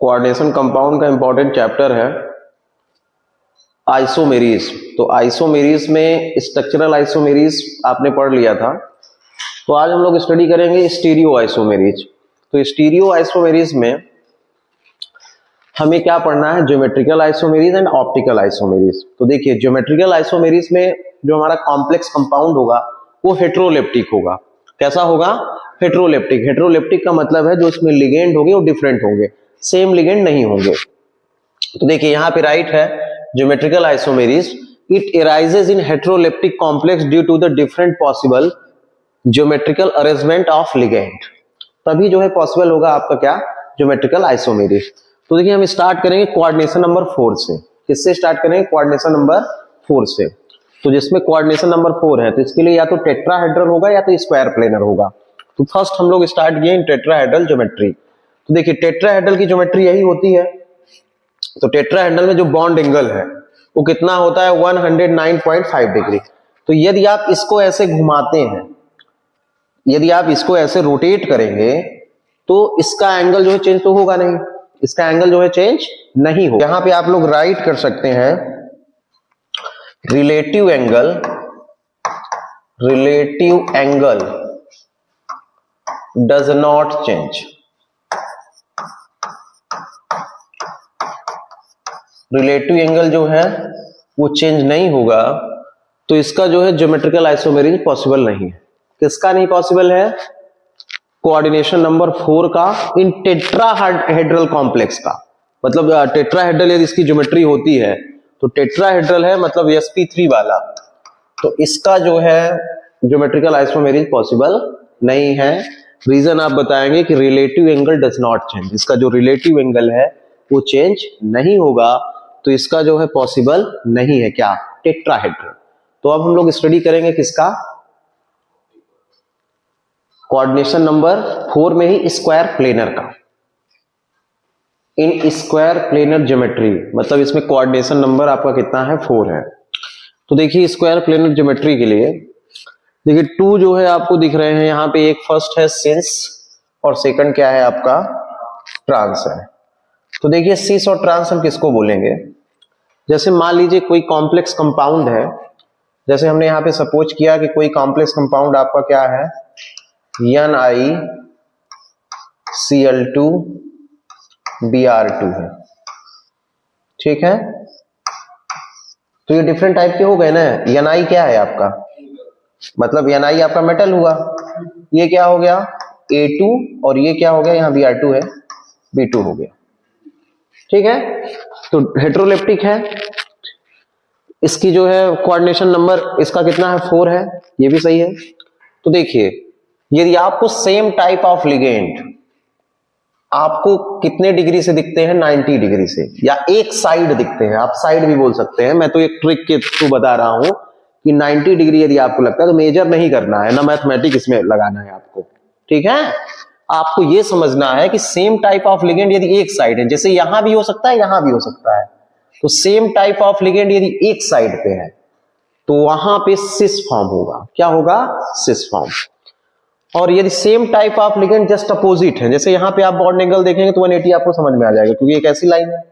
Coordination compound का important chapter है आइसोमेरीज। तो आइसोमेरीज में स्ट्रक्चरल आइसोमेरीज आपने पढ़ लिया था, तो आज हम लोग स्टडी करेंगे स्टीरियो आइसोमेरीज। तो स्टीरियो आइसोमेरीज में हमें क्या पढ़ना है, ज्योमेट्रिकल आइसोमेरीज एंड ऑप्टिकल आइसोमेरीज। तो देखिए ज्योमेट्रिकल आइसोमेरीज में जो हमारा कॉम्प्लेक्स कंपाउंड होगा वो हेट्रोलेप्टिक होगा। कैसा होगा? हेट्रोलेप्टिक। हेट्रोलेप्टिक का मतलब है जो इसमें लिगेंड होंगे वो डिफरेंट होंगे, सेम लिगेंड नहीं होंगे। तो देखिए यहाँ पे राइट है geometrical isomerism, it arises in heteroleptic complex due to the different possible geometrical arrangement of ligand. तभी जो है पॉसिबल होगा आपका क्या, ज्योमेट्रिकल आइसोमेरीज। तो देखिए हम स्टार्ट करेंगे कोऑर्डिनेशन नंबर 4 से। किससे स्टार्ट करेंगे? कोऑर्डिनेशन नंबर 4 से। तो जिसमें कोऑर्डिनेशन नंबर 4 है तो इसके लिए या तो टेट्राहेड्रल होगा या तो स्क्वायर प्लेनर होगा। तो फर्स्ट हम लोग स्टार्ट किए इन टेट्राहेड्रल ज्योमेट्री। तो देखिए टेट्राहेड्रल की ज्योमेट्री यही होती है। तो टेट्राहेड्रल में जो बॉन्ड एंगल है वो कितना होता है? 109.5 डिग्री। तो यदि आप इसको ऐसे घुमाते हैं, यदि आप इसको ऐसे रोटेट करेंगे तो इसका एंगल जो है चेंज तो होगा नहीं, इसका एंगल जो है चेंज नहीं होगा। यहां पे आप लोग राइट कर सकते हैं relative angle, relative angle does not change. Relative angle जो है वो चेंज नहीं होगा, तो इसका जो है ज्योमेट्रिकल आइसोमेरीज पॉसिबल नहीं है। किसका नहीं पॉसिबल है? कोऑर्डिनेशन नंबर 4 का इन टेट्राहेड्रल कॉम्प्लेक्स का। मतलब टेट्राहेड्रल यदि इसकी ज्योमेट्री होती है तो टेट्राहेड्रल है मतलब sp3 वाला, तो इसका जो है ज्योमेट्रिकल आइसोमेरीज पॉसिबल नहीं है। रीजन आप बताएंगे कि relative angle does not change. इसका जो रिलेटिव एंगल है वो चेंज नहीं होगा, तो इसका जो है पॉसिबल नहीं है क्या, टेट्राहेड्रल। तो अब हम लोग स्टडी करेंगे किसका, कोऑर्डिनेशन नंबर 4 में ही स्क्वायर प्लेनर का। इन स्क्वायर प्लेनर ज्योमेट्री मतलब इसमें कोऑर्डिनेशन नंबर आपका कितना है? 4 है। तो देखिए स्क्वायर प्लेनर ज्योमेट्री के लिए देखिए 2 जो है आपको दिख रहे हैं यहाँ पे, एक फर्स्ट है सिस और सेकंड क्या है आपका, ट्रांस है। तो देखिए सिस और ट्रांस हम किसको बोलेंगे? जैसे मान लीजिए कोई कॉम्प्लेक्स कंपाउंड है, जैसे हमने यहाँ पे सपोज किया कि कोई कॉम्प्लेक्स कंपाउंड आपका क्या है, NiCl2 Br2 है, ठीक है। तो ये डिफरेंट टाइप के हो गए ना। Ni क्या है आपका, मतलब Ni आपका मेटल हुआ, ये क्या हो गया A2, और ये क्या हो गया यहाँ Br2 है, B2 हो गया, ठीक है। तो हेट्रोलेप्टिक है, इसकी जो है कोऑर्डिनेशन नंबर इसका कितना है? 4 है, ये भी सही है। तो देखिए यदि आपको सेम टाइप ऑफ लिगेंड आपको कितने डिग्री से दिखते हैं? 90 डिग्री से, या एक साइड दिखते हैं, आप साइड भी बोल सकते हैं। मैं तो एक ट्रिक के थ्रू बता रहा हूं कि 90 डिग्री यदि आपको लगता है तो मेजर नहीं करना है ना, मैथमेटिक्स इसमें लगाना है आपको, ठीक है। आपको यह समझना है कि सेम टाइप ऑफ लिगेंड यदि एक साइड है, जैसे यहां भी हो सकता है यहां भी हो सकता है, तो सेम टाइप ऑफ लिगेंड यदि एक साइड पे है तो वहां पे सिस फॉर्म होगा। क्या होगा? Cis form. और यदि same type of ligand just opposite है, जैसे यहां पे आप बॉन्ड एंगल देखेंगे तो 180 आपको समझ में आ जाएगा, क्योंकि एक ऐसी लाइन है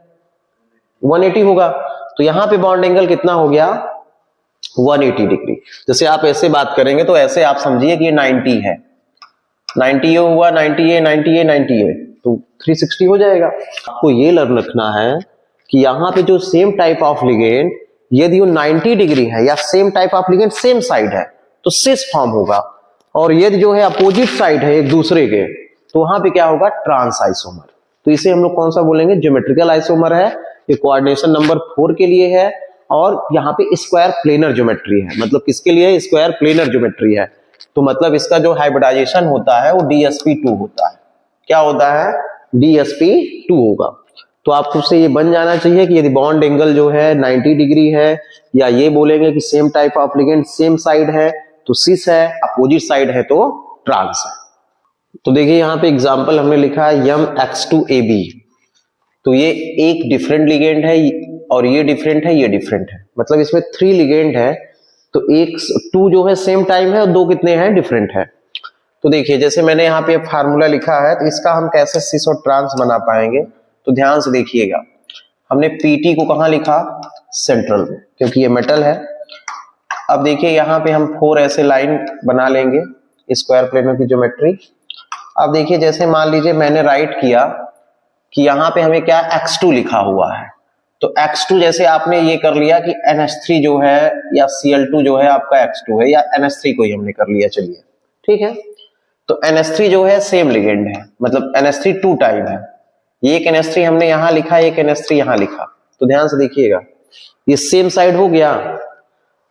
180 होगा। तो यहां पे बॉन्ड एंगल कितना हो गया? 180 डिग्री। जैसे आप ऐसे बात करेंगे तो ऐसे आप समझिए कि ये 90 है, 90 ये हुआ, 90 ये, 90 ये, 90 ये, तो 360 हो जाएगा। आपको ये लर्न रखना है कि यहाँ पे जो सेम टाइप ऑफ लिगेंड यदि वो 90 डिग्री है या same type of ligand same side है तो सिस फॉर्म होगा, और यदि जो है अपोजिट साइड है एक दूसरे के तो वहां पे क्या होगा? Trans isomer. तो इसे हम लोग कौन सा बोलेंगे? ज्योमेट्रिकल आइसोमर है। ये कोऑर्डिनेशन नंबर 4 के लिए है, और यहाँ पे स्क्वायर प्लेनर ज्योमेट्री है। मतलब किसके लिए? स्क्वायर प्लेनर ज्योमेट्री है। तो मतलब इसका जो हाइब्रिडाइजेशन होता है वो DsP2 होता है। क्या होता है? DsP2 होगा। तो आपको से ये बन जाना चाहिए कि यदि बॉन्ड एंगल जो है 90 डिग्री है, या ये बोलेंगे कि same type of ligand same side है तो सिस है, अपोजिट साइड है तो ट्रांस है। तो देखिए यहाँ पे एग्जांपल हमने लिखा है MX2AB। तो ये एक डिफरेंट लिगेंड है और ये डिफरेंट है, ये डिफरेंट है, मतलब इसमें 3 लिगेंड है। तो एक 2 जो है सेम टाइम है और 2 कितने हैं? डिफरेंट है। तो देखिए जैसे मैंने यहाँ पे फार्मूला लिखा है, तो इसका हम कैसे सिस और ट्रांस बना पाएंगे? तो ध्यान से देखिएगा, हमने Pt को कहाँ लिखा, सेंट्रल में, क्योंकि ये मेटल है। अब देखिए यहाँ पे हम 4 ऐसे लाइन बना लेंगे स्क्वायर प्लेनर की ज्योमेट्री। अब देखिए जैसे मान लीजिए मैंने राइट किया कि यहाँ पे हमें क्या x2 लिखा हुआ है, तो x2 जैसे आपने ये कर लिया कि NH3 जो है या Cl2 जो है आपका x2 है, या NH3 को ही हमने कर लिया, चलिए ठीक है। तो NH3 जो है सेम लिगेंड है, मतलब NH3 2 टाइम है, ये एक NH3 हमने यहां लिखा, एक NH3 यहां लिखा। तो ध्यान से देखिएगा, ये सेम साइड हो गया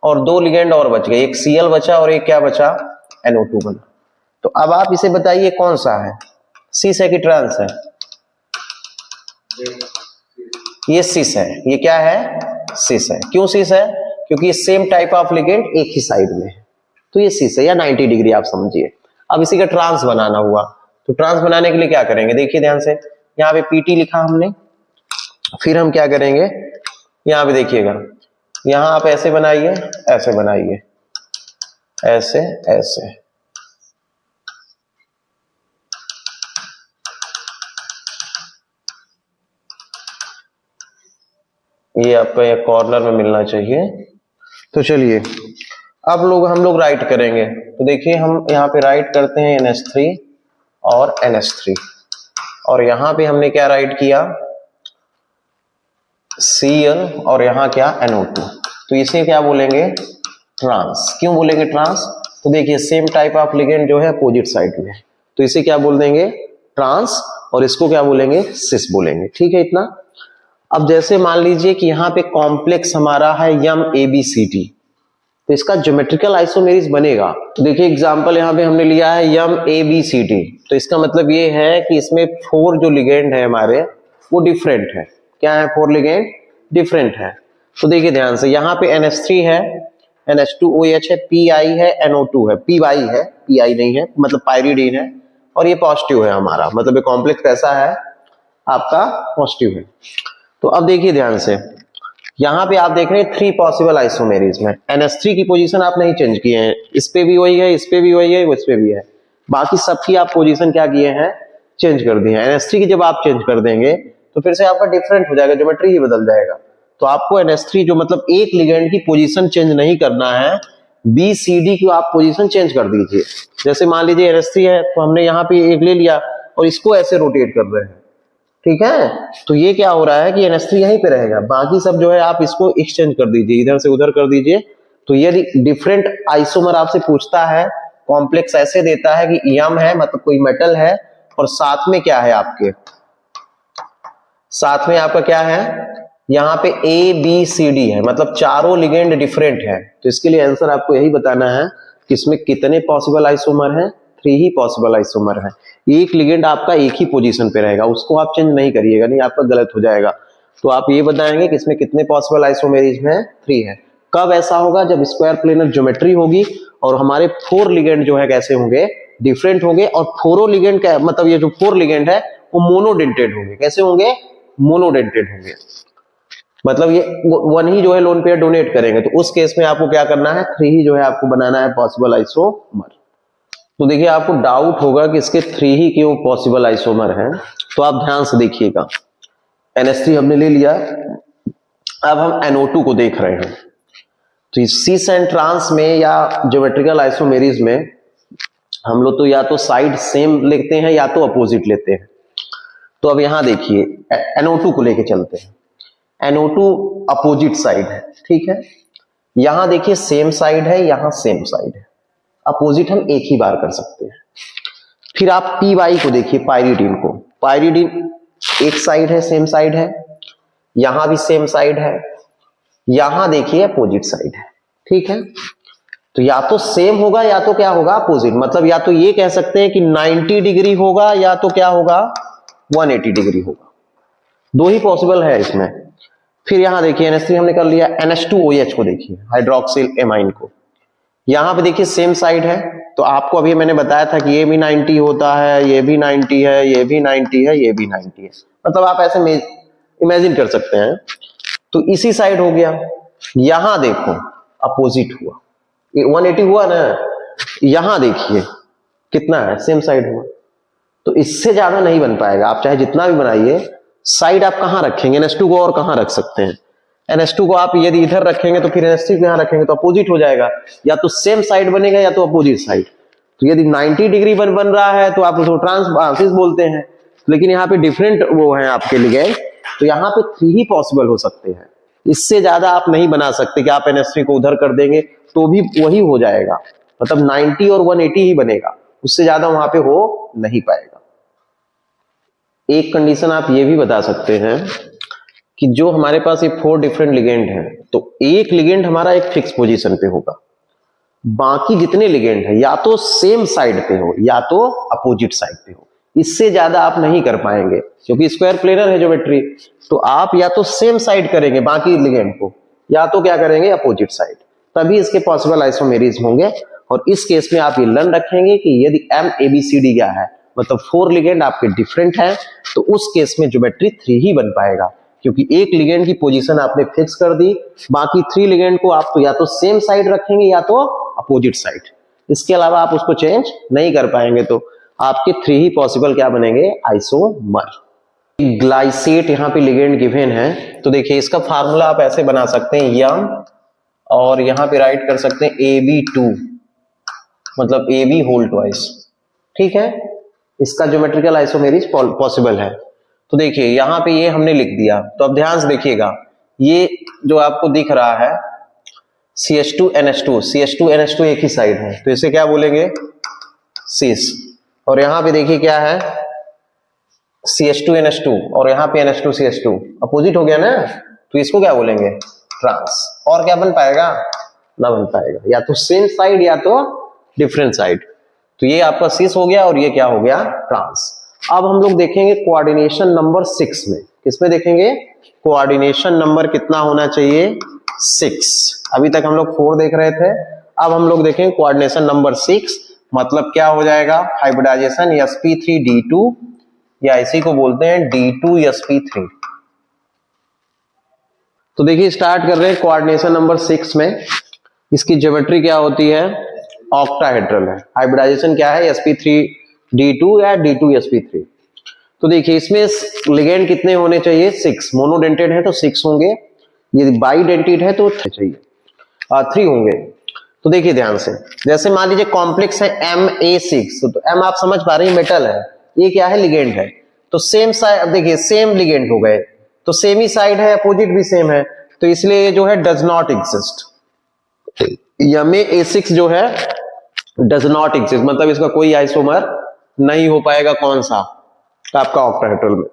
और 2 लिगेंड और बच गए, एक Cl बचा और एक क्या बचा, NO2 बना। तो अब आप इसे बताइए कौन सा है, सिस है कि ट्रांस है? ये सिस है। ये क्या है, सिस है। क्यों सिस है? क्योंकि ये सेम टाइप ऑफ लिगेंड एक ही साइड में है, तो ये सिस है, या 90 डिग्री आप समझिए। अब इसी का ट्रांस बनाना हुआ, तो ट्रांस बनाने के लिए क्या करेंगे, देखिए ध्यान से, यहाँ पे Pt लिखा हमने, फिर हम क्या करेंगे, यहाँ पे देखिएगा, यहाँ आप ऐसे बनाइए, ऐसे बनाइए, ऐसे ऐसे, ये आपका एक कॉर्नर में मिलना चाहिए। तो चलिए अब हम लोग राइट करेंगे, तो देखिए हम यहाँ पे राइट करते हैं NH3 और NH3, और यहाँ पे हमने क्या राइट किया, Cl, और यहाँ क्या, NO2। तो इसे क्या बोलेंगे, ट्रांस। क्यों बोलेंगे ट्रांस? तो देखिए सेम टाइप ऑफ लिगेंड जो है अपोजिट साइड में, तो इसे क्या बोल देंगे, ट्रांस, और इसको क्या बोलेंगे, सिस बोलेंगे। ठीक है इतना। अब जैसे मान लीजिए कि यहाँ पे कॉम्प्लेक्स हमारा है MABCD, तो इसका ज्योमेट्रिकल आइसोमेरिज बनेगा। तो देखिए एग्जांपल यहाँ पे हमने लिया है MABCD, तो इसका मतलब ये है कि इसमें 4 जो लिगेंड है हमारे वो डिफरेंट है। क्या है, 4 लिगेंड डिफरेंट है। तो देखिए ध्यान से, यहाँ पे NH3 है, NH2OH है, Pi है, NO2 है, Py है, Pi नहीं है, मतलब पायरीडीन है, और ये पॉजिटिव है हमारा, मतलब ये कॉम्प्लेक्स कैसा है आपका, पॉजिटिव है। तो अब देखिए ध्यान से, यहाँ पे आप देख रहे हैं 3 पॉसिबल आइसोमेरिज में, NH3 की पोजीशन आप नहीं चेंज किए हैं, इस पे भी वही है, इस पे भी वही है, इस पे भी है, बाकी सबकी आप पोजीशन क्या किए हैं, चेंज कर दी है। NH3 की जब आप चेंज कर देंगे तो फिर से आपका डिफरेंट हो जाएगा, ज्योमेट्री ही बदल जाएगा। तो आपको NH3 जो मतलब एक लिगेंड की पोजीशन चेंज नहीं करना है, BCD की आप पोजीशन चेंज कर दीजिए। जैसे मान लीजिए NH3 है, तो हमने यहाँ पे एक ले लिया और इसको ऐसे रोटेट कर रहे हैं, ठीक है। तो ये क्या हो रहा है कि NH3 यहीं पे रहेगा, बाकी सब जो है आप इसको एक्सचेंज कर दीजिए, इधर से उधर कर दीजिए। तो ये डिफरेंट आइसोमर आपसे पूछता है, कॉम्प्लेक्स ऐसे देता है कि M है, मतलब कोई मेटल है, और साथ में क्या है आपके, साथ में आपका क्या है, यहाँ पे ABCD है, मतलब चारों लिगेंड डिफरेंट है। तो इसके लिए आंसर आपको यही बताना है कि इसमें कितने पॉसिबल आइसोमर हैं, 3 ही पॉसिबल आइसोमर है। एक लिगेंड आपका एक ही पोजीशन पे रहेगा, उसको आप चेंज नहीं करिएगा, नहीं आपका गलत हो जाएगा। तो आप ये बताएंगे कि इसमें कितने पॉसिबल आइसोमेरिज में, 3 है। कब ऐसा होगा, जब स्क्वायर प्लेनर ज्योमेट्री होगी और हमारे 4 लिगेंड जो है कैसे होंगे, डिफरेंट होंगे, और 4 लिगेंड का मतलब ये जो 4 लिगेंड है वो मोनोडेंटेड होंगे। कैसे होंगे, मोनोडेंटेड होंगे, मतलब ये 1 ही जो है लोन पेयर डोनेट करेंगे। तो उस केस में आपको क्या करना है, 3 ही जो है आपको बनाना है पॉसिबल आइसोमर। तो देखिए आपको डाउट होगा कि इसके 3 ही क्यों पॉसिबल आइसोमर हैं, तो आप ध्यान से देखिएगा। NH3 हमने ले लिया, अब हम NO2 को देख रहे हैं। तो सिस एंड ट्रांस में या ज्योमेट्रिकल आइसोमेरिज में हम लोग तो या तो साइड सेम लेते हैं या तो अपोजिट लेते हैं। तो अब यहां देखिए NO2 को लेके चलते हैं। NO2 अपोजिट साइड है, ठीक है। यहां देखिए सेम साइड है, यहां सेम साइड है, अपोजिट हम एक ही बार कर सकते हैं। फिर आप Py को देखिए, पायरीडीन को, पायरीडीन एक साइड है, सेम साइड है, यहां भी सेम साइड है, यहां देखिए अपोजिट साइड है, ठीक है। तो या तो सेम होगा या तो क्या होगा, अपोजिट। मतलब या तो ये कह सकते हैं कि 90 डिग्री होगा या तो क्या होगा, 180 डिग्री होगा। 2 ही पॉसिबल है इसमें। फिर यहां देखिए NH3 हमने कर लिया, NH2OH को देखिए, हाइड्रोक्सिल एमाइन को, यहां पे देखिए सेम साइड है। तो आपको अभी मैंने बताया था कि ये भी 90 होता है, ये भी 90 है, ये भी 90 है, ये भी 90 है, मतलब आप ऐसे इमेजिन कर सकते हैं। तो इसी साइड हो गया। यहां देखो अपोजिट हुआ, 180 हुआ ना, यहां देखिए कितना है, सेम साइड हुआ। तो इससे ज्यादा नहीं बन पाएगा, आप चाहे जितना भी बनाइए, साइड आप कहां रखेंगे, NH2 को और कहां रख सकते हैं? NH2 को आप यदि इधर रखेंगे तो फिर NH3 को यहां रखेंगे तो अपोजिट हो जाएगा, या तो सेम साइड बनेगा या तो अपोजिट साइड। तो यदि 90 डिग्री बन रहा है तो आप उसको ट्रांस बोलते हैं, लेकिन यहाँ पे डिफरेंट वो है आपके लिए, तो यहाँ पे 3 ही पॉसिबल हो सकते हैं, इससे ज्यादा आप नहीं बना सकते कि आप NH3 को उधर कर देंगे तो भी वही हो जाएगा, मतलब 90 और 180 ही बनेगा, उससे ज्यादा वहां पे हो नहीं पाएगा। एक कंडीशन आप ये भी बता सकते हैं कि जो हमारे पास ये 4 डिफरेंट लिगेंड हैं, तो एक लिगेंड हमारा एक फिक्स पोजीशन पे होगा, बाकी जितने लिगेंड है या तो सेम साइड पे हो या तो अपोजिट साइड पे हो, इससे ज्यादा आप नहीं कर पाएंगे क्योंकि स्क्वायर प्लेनर है ज्योमेट्री। तो आप या तो सेम साइड करेंगे बाकी लिगेंड को, या तो क्या करेंगे अपोजिट साइड, तभी इसके पॉसिबल आइसोमेरिज्म होंगे। और इस केस में आप ये लर्न रखेंगे कि यदि MABCD क्या है, मतलब 4 लिगेंड आपके डिफरेंट हैं, तो उस केस में ज्योमेट्री 3 ही बन पाएगा, क्योंकि एक लिगेंड की पोजीशन आपने फिक्स कर दी, बाकी 3 लिगेंड को आप तो या तो सेम साइड रखेंगे या तो अपोजिट साइड, इसके अलावा आप उसको चेंज नहीं कर पाएंगे। तो आपके 3 ही पॉसिबल क्या बनेंगे, आइसोमर। ग्लाइसेट यहाँ पे लिगेंड गिवन है, तो देखिए इसका फार्मूला आप ऐसे बना सकते हैं यम, और यहाँ पे राइट कर सकते हैं AB2, मतलब AB होल ट्वाइस, ठीक है। इसका ज्योमेट्रिकल आइसोमेरिज पॉसिबल है। तो देखिए यहाँ पे ये हमने लिख दिया, तो अब ध्यान से देखिएगा, ये जो आपको दिख रहा है CH2NH2, CH2NH2 एक ही साइड है, तो इसे क्या बोलेंगे, सिस। और यहाँ पे देखिए क्या है, CH2NH2, और यहाँ पे NH2CH2, अपोजिट हो गया ना, तो इसको क्या बोलेंगे, ट्रांस। और क्या बन पाएगा, ना बन पाएगा, या तो सेम साइड या तो डिफरेंट साइड। तो ये आपका सिस हो गया और ये क्या हो गया, ट्रांस। अब हम लोग देखेंगे कोऑर्डिनेशन नंबर 6 में, किसमें देखेंगे, कोऑर्डिनेशन नंबर कितना होना चाहिए, 6। अभी तक हम लोग 4 देख रहे थे, अब हम लोग देखेंगे कोऑर्डिनेशन नंबर 6, मतलब क्या हो जाएगा, हाइब्रिडाइजेशन sp3d2, या इसी को बोलते हैं d2sp3। तो देखिए स्टार्ट कर रहे हैं कोऑर्डिनेशन नंबर 6 में। इसकी ज्योमेट्री क्या होती है, ऑक्टाहेड्रल है। हाइब्रिडाइजेशन क्या है, sp3d2 या d2sp3। तो देखिए इसमें लिगेंड कितने होने चाहिए, 6। मोनोडेंटेड है तो 6 होंगे, यदि बाइडेंटेड है तो 3 होंगे। तो देखिए ध्यान से, जैसे मान लीजिए कॉम्प्लेक्स है Ma6, तो M आप समझ पा रहे हैं मेटल है, ये क्या है, लिगेंड है, तो सेम साइड, देखिए सेम लिगेंड हो गए, तो सेम ही साइड है, अपोजिट भी सेम है, तो इसलिए ये जो है डज नॉट एग्जिस्ट। Ma6 जो है डज नॉट एग्जिस्ट, मतलब इसका कोई आइसोमर नहीं हो पाएगा, कौन सा, आपका ऑक्टाहेड्रल में।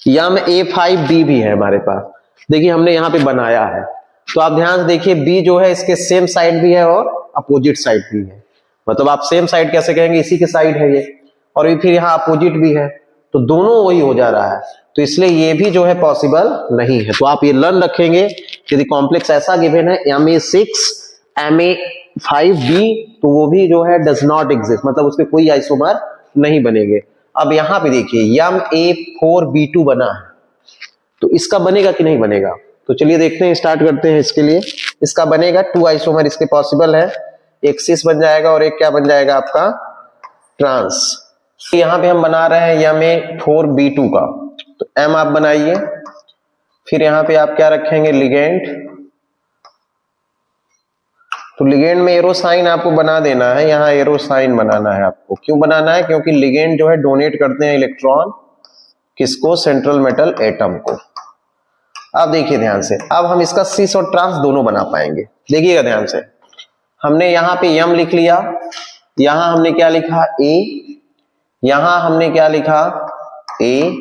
Ma5B भी है हमारे पास, देखिए हमने यहाँ पे बनाया है, तो आप ध्यान से देखिए B जो है इसके सेम साइड भी है और अपोजिट साइड भी है, मतलब आप सेम साइड कैसे कहेंगे, इसी के साइड है ये, और फिर यहाँ अपोजिट भी है, तो दोनों वही हो जा रहा है, तो इसलिए ये भी जो है पॉसिबल नहीं है। तो आप ये लर्न रखेंगे, यदि कॉम्प्लेक्स ऐसा गिवन है Ma6 Ma5B, तो वो भी जो है डज नॉट एग्जिस्ट, मतलब उसके कोई आइसोमर नहीं बनेंगे। अब यहाँ पे देखिए Ma4B2 बना है, तो इसका बनेगा कि नहीं बनेगा, तो चलिए देखते हैं, स्टार्ट करते हैं। इसके लिए इसका बनेगा, 2 आइसोमर इसके पॉसिबल है, एक सिस बन जाएगा और एक क्या बन जाएगा आपका, ट्रांस। यहाँ पे हम बना रहे हैं Ma4B2 का, तो M आप बनाइए, फिर यहाँ पे आप क्या रखेंगे, लिगेंड। तो लिगेंड में एरो साइन आपको बना देना है, यहाँ एरो साइन बनाना है आपको। क्यों बनाना है, क्योंकि लिगेंड जो है डोनेट करते हैं इलेक्ट्रॉन, किसको, सेंट्रल मेटल एटम को। अब देखिए ध्यान से, अब हम इसका सिस और ट्रांस दोनों बना पाएंगे। देखिएगा ध्यान से, हमने यहाँ पे M लिख लिया, यहां हमने क्या लिखा, A, यहां हमने क्या लिखा, A,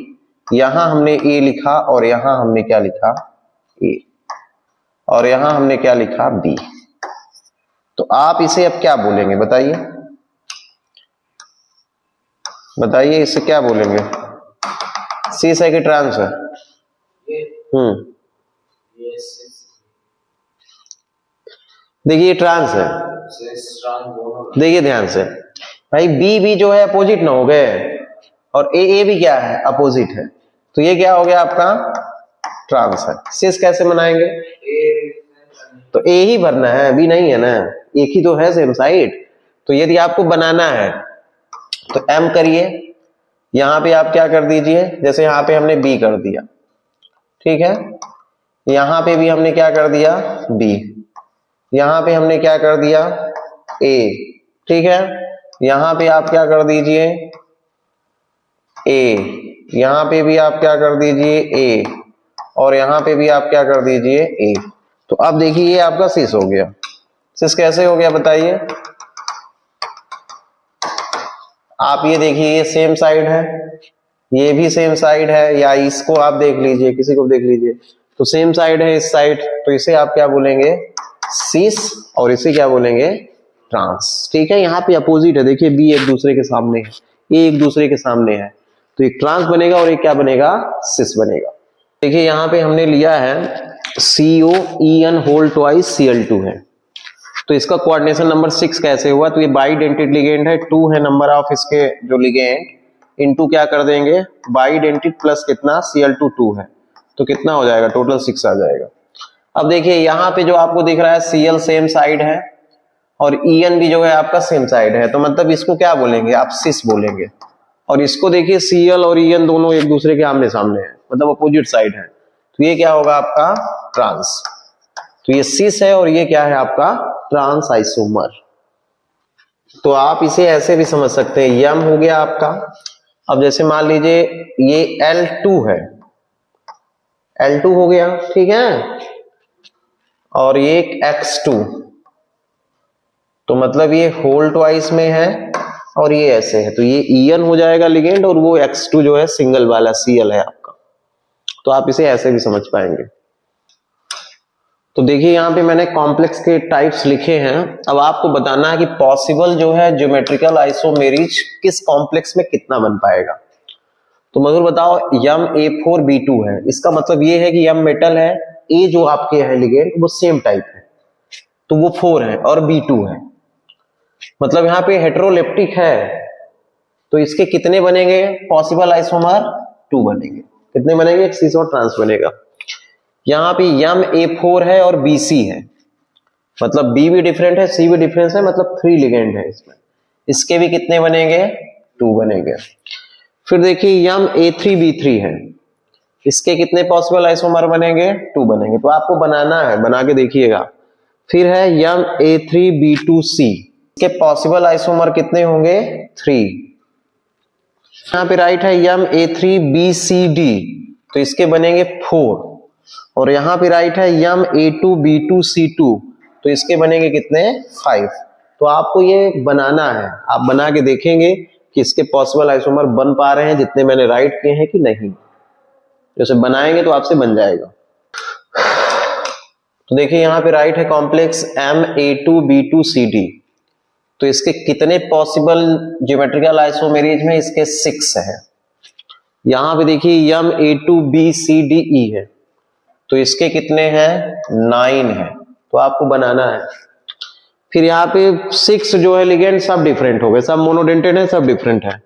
यहां हमने A लिखा, और यहां हमने क्या लिखा, A, और यहां हमने क्या लिखा, B। तो आप इसे अब क्या बोलेंगे, बताइए बताइए, इसे क्या बोलेंगे, सिस है कि ट्रांस है, देखिए ट्रांस है। देखिए ध्यान से भाई, बी भी जो है अपोजिट ना हो गए, और ए भी क्या है, अपोजिट है, तो ये क्या हो गया आपका, ट्रांस है। सिस कैसे बनाएंगे, तो ए ही भरना है, बी नहीं है ना, एक ही तो है सेम साइड। तो यदि आपको बनाना है तो एम करिए, यहां पे आप क्या कर दीजिए, जैसे यहां पे हमने बी कर दिया, ठीक है, यहां पे भी हमने क्या कर दिया बी, यहां पे हमने क्या कर दिया ए, ठीक है, यहां पे आप क्या कर दीजिए ए, यहां पे भी आप क्या कर दीजिए ए, और यहां पे भी आप क्या कर दीजिए ए। तो अब देखिए ये आपका सिस हो गया। सिस कैसे हो गया बताइए? आप ये देखिए ये सेम साइड है, ये भी सेम साइड है, या इसको आप देख लीजिए, किसी को देख लीजिए, तो सेम साइड है इस साइड, तो इसे आप क्या बोलेंगे सिस, और इसे क्या बोलेंगे ट्रांस। ठीक है, यहाँ पे अपोजिट है, देखिए बी एक दूसरे के सामने है, ए एक दूसरे के सामने है, तो एक ट्रांस बनेगा और एक क्या बनेगा सिस बनेगा। देखिए यहाँ पे हमने लिया है COEN होल ट्वाइस Cl2 है, तो इसका कोऑर्डिनेशन नंबर 6 कैसे हुआ? तो ये बाइडेंटेड लिगेंड है, 2 है नंबर ऑफ इसके जो लिगेंड, इनटू क्या कर देंगे बाइडेंटेड प्लस कितना Cl2 2 है, तो कितना हो जाएगा टोटल 6 आ जाएगा। अब देखिए यहाँ पे जो आपको दिख रहा है Cl सेम साइड है और En भी जो है आपका सेम साइड है, तो मतलब इसको क्या बोलेंगे आप सिस बोलेंगे, और इसको देखिए Cl और En दोनों एक दूसरे के आमने सामने है, मतलब अपोजिट साइड है, तो ये क्या होगा आपका ट्रांस। तो ये सिस है और ये क्या है आपका ट्रांस आइसोमर। तो आप इसे ऐसे भी समझ सकते हैं, यम हो गया आपका, अब जैसे मान लीजिए ये L2 है, L2 हो गया, ठीक है, और ये X2, तो मतलब ये होल ट्वाइस में है और ये ऐसे है, तो ये En हो जाएगा लिगेंड और वो X2 जो है सिंगल वाला Cl है आपका, तो आप इसे ऐसे भी समझ पाएंगे। तो देखिए यहाँ पे मैंने कॉम्प्लेक्स के टाइप्स लिखे हैं, अब आपको बताना है कि पॉसिबल जो है ज्योमेट्रिकल आइसोमेरिज किस कॉम्प्लेक्स में कितना बन पाएगा। तो मधुर बताओ, यम A4B2 है, इसका मतलब ये है कि यम मेटल है, ए जो आपके है लिगेंड वो सेम टाइप है, तो वो 4 है और B2 है, मतलब यहाँ पे हेटेरोलेप्टिक है, तो इसके कितने बनेंगे पॉसिबल आइसोमर 2 बनेंगे। कितने बनेंगे? एक सिस और ट्रांस बनेगा। यहाँ पे यम A4 है और BC है, मतलब B भी डिफरेंट है, C भी डिफरेंस है, मतलब 3 लिगेंड है इसमें, इसके भी कितने बनेंगे 2 बनेंगे। फिर देखिए यम A3B3 है, इसके कितने पॉसिबल आइसोमर बनेंगे 2 बनेंगे, तो आपको बनाना है, बना के देखिएगा। फिर है यम A3B2C, इसके पॉसिबल आइसोमर कितने होंगे 3। यहाँ पे राइट है यम A3BCD, तो इसके बनेंगे 4, और यहां पे राइट है यम A2B2C2, तो इसके बनेंगे कितने 5। तो आपको ये बनाना है, आप बना के देखेंगे कि इसके पॉसिबल आइसोमर बन पा रहे हैं जितने मैंने राइट किए हैं कि नहीं, जैसे बनाएंगे तो आपसे बन जाएगा। तो देखिए यहाँ पे राइट है कॉम्प्लेक्स MA2B2CD, तो इसके कितने पॉसिबल ज्योमेट्रिकल आइसोमेरिज में? इसके 6 है। यहां पे देखिए यम A2BCDE है, तो इसके कितने हैं 9 है, तो आपको बनाना है। फिर यहाँ पे 6 जो है लिगेंड सब डिफरेंट हो गए, सब मोनोडेंटेड है, सब डिफरेंट है,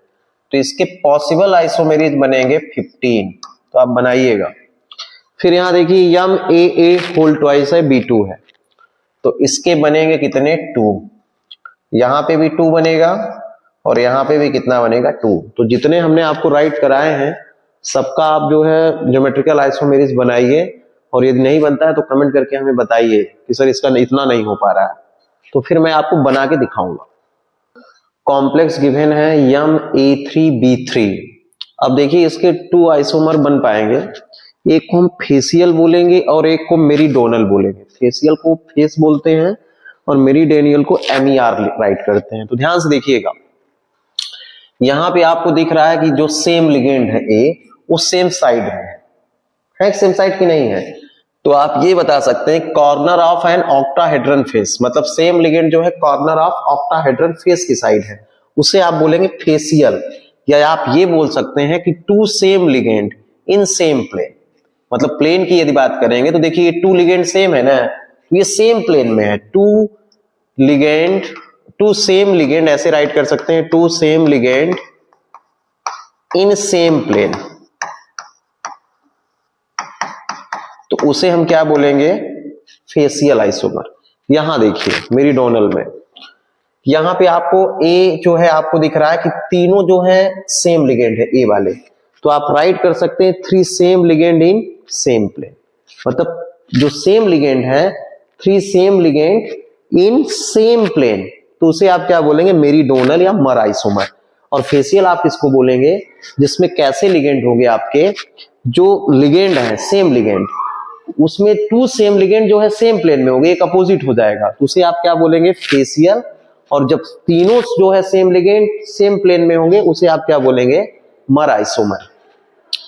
तो इसके पॉसिबल आइसोमेरिज बनेंगे 15, तो आप बनाइएगा। फिर यहाँ देखिए यम AA होल ट्वाइस है B2 है, तो इसके बनेंगे कितने 2, यहाँ पे भी 2 बनेगा और यहाँ पे भी कितना बनेगा 2। तो जितने हमने आपको राइट कराए हैं सबका आप जो है ज्योमेट्रिकल आइसोमेरिज बनाइए, और यदि नहीं बनता है तो कमेंट करके हमें बताइए कि सर इसका इतना नहीं हो पा रहा है, तो फिर मैं आपको बना के दिखाऊंगा। कॉम्प्लेक्स गिवन है यम A3B3। अब देखिए इसके 2 आइसोमर बन पाएंगे, एक को हम फेसियल बोलेंगे और एक को मेरीडोनल बोलेंगे। फेसियल को फेस बोलते हैं और मेरीडोनियल को MER राइट करते हैं। तो ध्यान से देखिएगा, यहां पे आपको दिख रहा है कि जो सेम लिगेंड है A, वो सेम साइड है सेम साइड की नहीं है, तो आप ये बता सकते हैं corner of an octahedron face, मतलब सेम लिगेंड जो है कॉर्नर ऑफ ऑक्टाहेड्रन फेस की साइड है, उसे आप बोलेंगे फेसियल। या आप ये बोल सकते हैं कि 2 same ligand in same plane, मतलब प्लेन की यदि बात करेंगे तो देखिए ये 2 लिगेंड सेम है ना, तो ये सेम प्लेन में है, 2 सेम लिगेंड ऐसे राइट कर सकते हैं, 2 same ligand in same plane, तो उसे हम क्या बोलेंगे फेसियल आइसोमर। यहां देखिए मेरीडोनल में यहाँ पे आपको ए जो है आपको दिख रहा है कि तीनों जो है सेम लिगेंड है ए वाले, तो आप राइट कर सकते हैं 3 same ligand in same plane. मतलब जो सेम लिगेंड है 3 same ligand in same plane, तो उसे आप क्या बोलेंगे, मेरीडोनल या मर आइसोमर। और फेसियल आप इसको बोलेंगे जिसमें कैसे लिगेंड होंगे आपके, जो लिगेंड है सेम लिगेंड, उसमें 2 सेम लिगेंड जो है सेम प्लेन में होंगे, एक अपोजिट हो जाएगा, तो उसे आप क्या बोलेंगे, फेसियल। और जब तीनों जो है सेम लिगेंड सेम प्लेन में होंगे उसे आप क्या बोलेंगे, मर आइसोमर।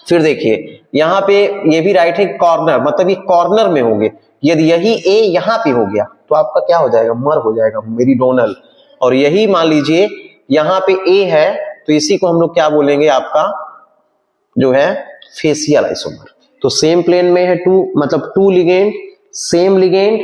फिर देखिए यहाँ पे ये भी राइट है, कॉर्नर, मतलब ये कॉर्नर में होंगे। यदि यही ए यहाँ पे हो गया तो आपका क्या हो जाएगा, मर हो जाएगा, मेरीडोनल। और यही मान लीजिए यहाँ पे ए है तो इसी को हम लोग क्या बोलेंगे, आपका जो है फेसियल आइसोमर। तो सेम प्लेन में है 2, मतलब 2 ligand same ligand,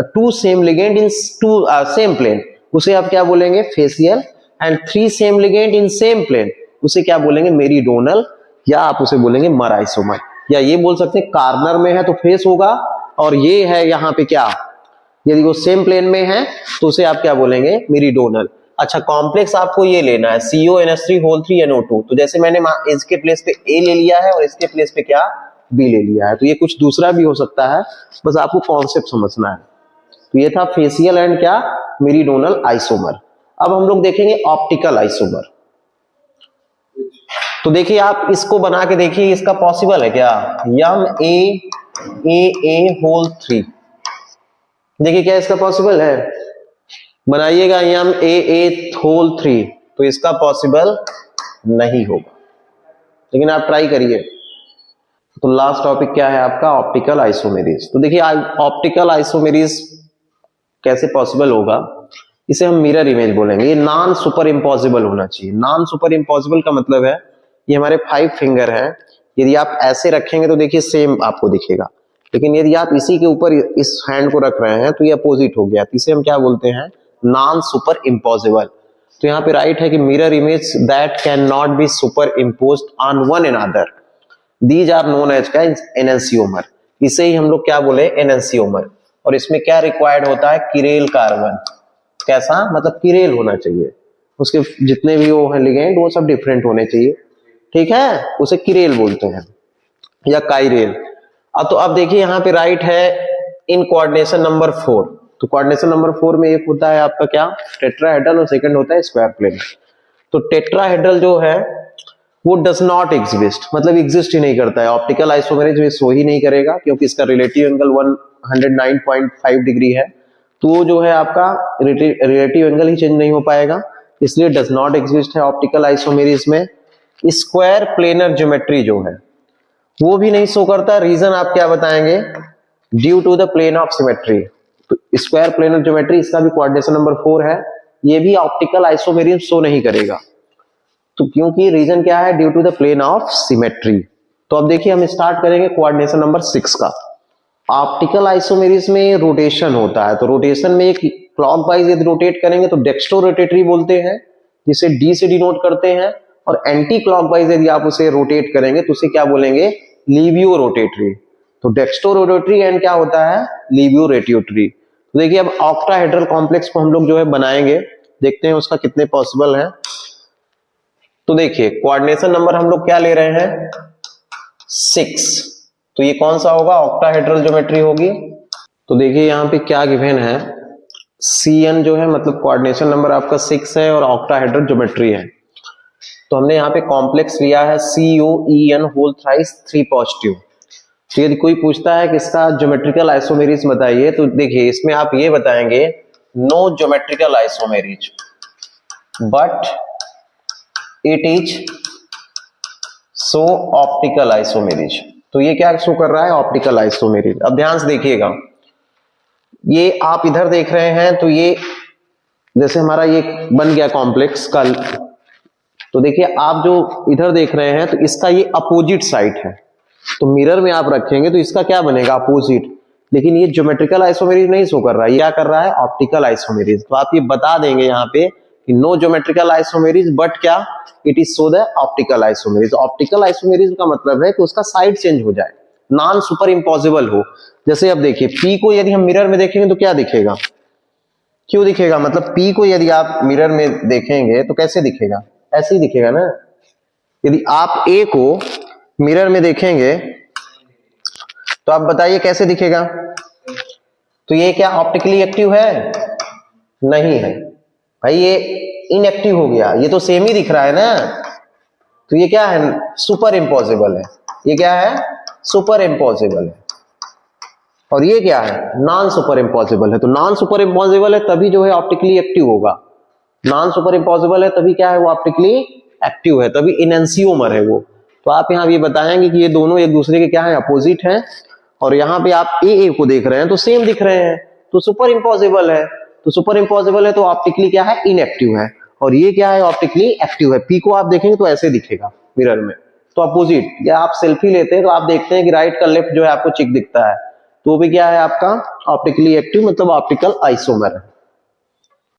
2 same ligand in 2 same plane, उसे आप क्या बोलेंगे, facial. And 3 same ligand in same plane, उसे क्या बोलेंगे, मेरीडोनल, या आप उसे बोलेंगे मर आइसोमर। या ये बोल सकते हैं कॉर्नर में है तो फेस होगा, और ये है यहाँ पे क्या, यदि वो सेम प्लेन में है तो उसे आप क्या बोलेंगे, मेरीडोनल। अच्छा, कॉम्प्लेक्स आपको ये लेना है CONH3 तो जैसे मैंने इसके प्लेस पे ए ले लिया है और इसके प्लेस पे क्या, बी ले लिया है, तो ये कुछ दूसरा भी हो सकता है, बस आपको कॉन्सेप्ट समझना है। तो ये था फेसियल एंड क्या, मेरीडोनल आइसोमर। अब हम लोग देखेंगे ऑप्टिकल आइसोमर। तो देखिए आप इसको बना के देखिए, इसका पॉसिबल है क्या, MAAA3, देखिए क्या इसका पॉसिबल है, बनाइएगा MAA3, तो इसका पॉसिबल नहीं होगा, लेकिन आप ट्राई करिए। तो लास्ट टॉपिक क्या है आपका, ऑप्टिकल आइसोमेरिज। तो देखिए ऑप्टिकल आइसोमेरिज कैसे पॉसिबल होगा, इसे हम मिरर इमेज बोलेंगे। ये नॉन सुपर इम्पॉसिबल होना चाहिए। नॉन सुपर इम्पॉसिबल का मतलब है, ये हमारे 5 फिंगर है, यदि आप ऐसे रखेंगे तो देखिए सेम आपको दिखेगा, लेकिन यदि आप इसी के ऊपर इस हैंड को रख रहे हैं तो ये अपोजिट हो गया, तो इसे हम क्या बोलते हैं, नॉन सुपर इम्पॉसिबल। तो यहाँ पे राइट है कि mirror image that can not be superimposed on one another, these are known as का एनेंसियोमर। इसे ही हम लोग क्या बोले, एनेंसियोमर। और इसमें क्या रिक्वायर्ड होता है, किरेल कार्बन। कैसा, मतलब किरेल होना चाहिए, उसके जितने भी वो है लिगेंड वो सब डिफरेंट होने चाहिए, ठीक है, उसे किरेल बोलते हैं या काइरेल। अब देखिए यहाँ पे राइट है इन कोऑर्डिनेशन नंबर 4। तो कोऑर्डिनेशन नंबर 4 में एक होता है आपका क्या, टेट्राहेड्रल, और सेकंड होता है स्क्वायर प्लेन। तो टेट्राहेड्रल जो है वो डज नॉट एग्जिस्ट, मतलब एग्जिस्ट ही नहीं करता है। ऑप्टिकल आइसोमेरिज में शो ही नहीं करेगा क्योंकि इसका रिलेटिव एंगल 109.5 डिग्री है, तो जो है आपका रिलेटिव एंगल ही चेंज नहीं हो पाएगा, इसलिए डज नॉट एग्जिस्ट है ऑप्टिकल आइसोमेरिज में। स्क्वायर प्लेनर ज्योमेट्री जो है वो भी नहीं शो करता, रीजन आप क्या बताएंगे, due to the plane of symmetry. तो स्क्वायर प्लेनर ज्योमेट्री, इसका भी कोऑर्डिनेशन नंबर 4 है, ये भी ऑप्टिकल आइसोमेरिज शो नहीं करेगा, तो क्योंकि रीजन क्या है, due to the plane of symmetry. तो अब देखिए हम स्टार्ट करेंगे कोऑर्डिनेशन नंबर 6 का। ऑप्टिकल आइसोमेरिज में रोटेशन होता है, तो रोटेशन में एक क्लॉकवाइज यदि रोटेट करेंगे तो डेक्स्ट्रो रोटेटरी बोलते हैं, जिसे डी से डिनोट करते हैं, और एंटी क्लॉकवाइज यदि आप उसे रोटेट करेंगे तो उसे क्या बोलेंगे, लीवियो रोटेटरी। तो डेक्स्ट्रो रोटेटरी एंड क्या होता है, लीवियो रोटेटरी। तो देखिए अब ऑक्टाहेड्रल कॉम्प्लेक्स को हम लोग जो है बनाएंगे, देखते हैं उसका कितने पॉसिबल है। तो देखिए कोऑर्डिनेशन नंबर हम लोग क्या ले रहे हैं, 6, तो ये कौन सा होगा, ऑक्टाहेड्रल ज्योमेट्री होगी। तो देखिए यहाँ पे क्या गिवन है, CN जो है मतलब कोऑर्डिनेशन नंबर आपका 6 है और ऑक्टाहेड्रल ज्योमेट्री है। तो हमने यहाँ पे कॉम्प्लेक्स लिया है COEN होल थ्राइस 3 पॉजिटिव। तो यदि कोई पूछता है कि इसका ज्योमेट्रिकल आइसोमेरिज बताइए, तो देखिए इसमें आप ये बताएंगे, no geometrical isomerism but it is so optical isomerism. तो ये क्या शो कर रहा है, ऑप्टिकल आइसोमेरिज। अब ध्यान से देखिएगा, ये आप इधर देख रहे हैं, तो ये जैसे हमारा ये बन गया कॉम्प्लेक्स का, तो देखिए आप जो इधर देख रहे हैं तो इसका ये अपोजिट साइड है, तो मिरर में आप रखेंगे तो इसका क्या बनेगा, अपोजिट। लेकिन ये ज्योमेट्रिकल आइसोमेरिज नहीं शो कर रहा है, ये क्या कर रहा है, ऑप्टिकल आइसोमेरिज। तो आप ये बता देंगे यहाँ पे कि नो ज्योमेट्रिकल आइसोमेरिज बट क्या, it is so the optical isomerism. Optical isomerism का मतलब है कि उसका साइड चेंज हो जाए, नॉन सुपर इम्पॉसिबल हो। जैसे अब देखिए P को यदि हम मिरर में देखेंगे तो क्या दिखेगा, क्यों दिखेगा? मतलब P को यदि आप मिरर में देखेंगे तो कैसे दिखेगा? ऐसे ही दिखेगा ना। यदि आप A को मिरर में देखेंगे तो आप बताइए कैसे दिखेगा? तो ये क्या ऑप्टिकली एक्टिव है? नहीं है भाई, ये इनएक्टिव हो गया। ये तो सेम ही दिख रहा है ना, तो ये क्या है? सुपर इम्पॉसिबल है। ये क्या है? सुपर इम्पॉसिबल है। और ये क्या है? नॉन सुपर इम्पॉसिबल है। तो नॉन सुपर इम्पॉसिबल है तभी जो है ऑप्टिकली एक्टिव होगा। नॉन सुपर इम्पॉसिबल है तभी क्या है? वो ऑप्टिकली एक्टिव है, तभी इनएंसियोमर है वो। तो आप यहाँ ये बताएंगे कि ये दोनों एक दूसरे के क्या है? अपोजिट हैं। और यहाँ पे आप ए को देख रहे हैं तो सेम दिख रहे हैं, तो सुपर इम्पॉसिबल है। तो सुपर इम्पॉसिबल है तो ऑप्टिकली क्या है? इनएक्टिव है। और ये क्या है? ऑप्टिकली एक्टिव है। पी को आप देखेंगे तो ऐसे दिखेगा मिरर में, तो अपोजिट। या आप सेल्फी लेते हैं तो आप देखते हैं कि राइट का लेफ्ट जो है आपको चिक दिखता है, तो वो भी क्या है? आपका ऑप्टिकली एक्टिव, मतलब ऑप्टिकल आइसोमर है।